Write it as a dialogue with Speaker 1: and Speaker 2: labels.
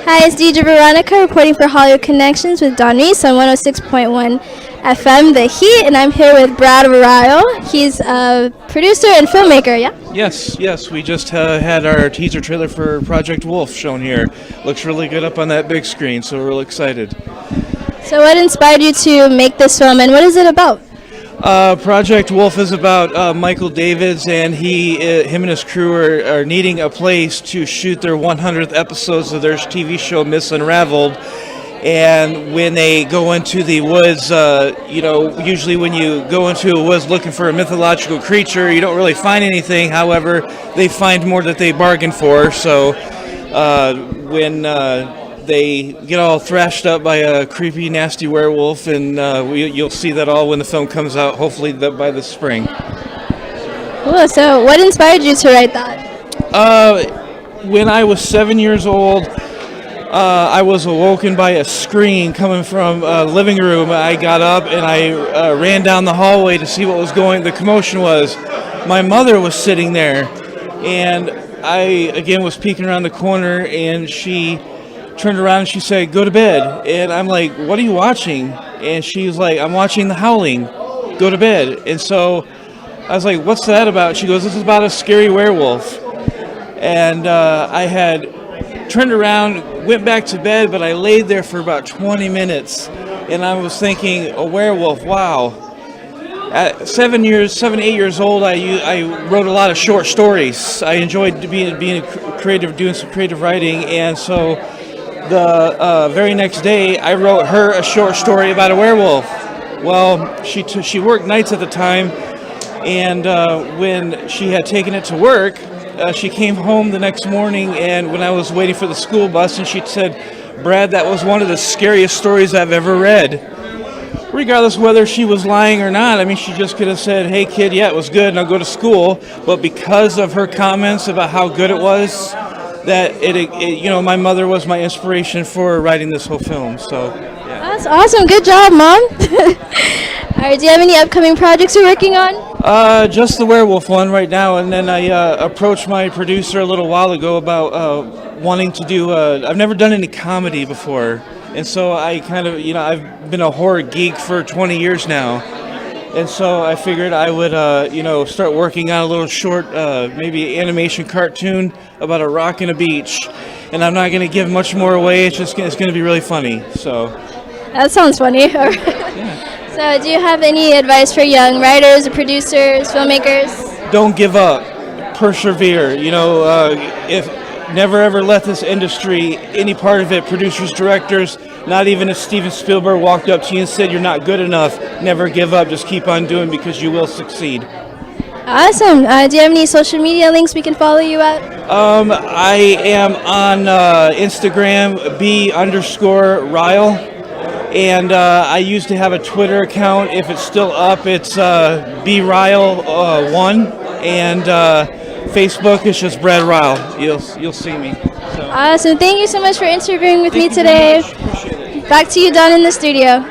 Speaker 1: Hi, it's DJ Veronica reporting for Hollywood Connections with Don Reese on 106.1 FM, The Heat, and I'm here with Brad Ryal. He's a producer and filmmaker, yeah?
Speaker 2: Yes, we just had our teaser trailer for Project Wolf shown here. Looks really good up on that big screen, so we're really excited.
Speaker 1: So what inspired you to make this film, and what is it about?
Speaker 2: Project Wolf is about Michael Davids, and him and his crew are needing a place to shoot their 100th episodes of their TV show Miss Unraveled. And when they go into the woods, usually when you go into a woods looking for a mythological creature, you don't really find anything. However, they find more that they bargained for. So when they get all thrashed up by a creepy, nasty werewolf, and you'll see that all when the film comes out, hopefully by the spring.
Speaker 1: Cool. So what inspired you to write that?
Speaker 2: When I was 7 years old, I was awoken by a scream coming from a living room. I got up and I ran down the hallway to see what was the commotion was. My mother was sitting there, and I again was peeking around the corner, and she turned around and she said, "Go to bed." And I'm like, "What are you watching?" And she's like, "I'm watching The Howling. Go to bed." And so I was like, "What's that about?" She goes, "This is about a scary werewolf." And I had turned around, went back to bed, but I laid there for about 20 minutes, and I was thinking, a werewolf, wow. At 7, 8 years old, I wrote a lot of short stories. I enjoyed being creative, doing some creative writing, and so the very next day, I wrote her a short story about a werewolf. Well, she worked nights at the time, and when she had taken it to work, she came home the next morning, and when I was waiting for the school bus, and she said, "Brad, that was one of the scariest stories I've ever read." Regardless of whether she was lying or not, I mean, she just could have said, "Hey kid, yeah, it was good, and I'll go to school." But because of her comments about how good it was, that my mother was my inspiration for writing this whole film. So yeah.
Speaker 1: That's awesome. Good job, Mom. All right, do you have any upcoming projects you're working on?
Speaker 2: Just the werewolf one right now, and then I approached my producer a little while ago about wanting to do. I've never done any comedy before, and so I kind of, I've been a horror geek for 20 years now, and so I figured I would, start working on a little short, maybe animation cartoon about a rock and a beach, and I'm not going to give much more away. It's going to be really funny. So
Speaker 1: that sounds funny. All right.
Speaker 2: Yeah.
Speaker 1: So do you have any advice for young writers, producers, filmmakers?
Speaker 2: Don't give up. Persevere. If never ever let this industry, any part of it, producers, directors, not even if Steven Spielberg walked up to you and said you're not good enough, never give up. Just keep on doing, because you will succeed.
Speaker 1: Awesome. Do you have any social media links we can follow you at?
Speaker 2: I am on Instagram, B_Ryal. And I used to have a Twitter account. If it's still up, it's BRyal1, and Facebook is just Brad Ryal. You'll see me. So.
Speaker 1: Awesome. Thank you so much for interviewing with me today.
Speaker 2: Appreciate it.
Speaker 1: Back to you, Don, in the studio.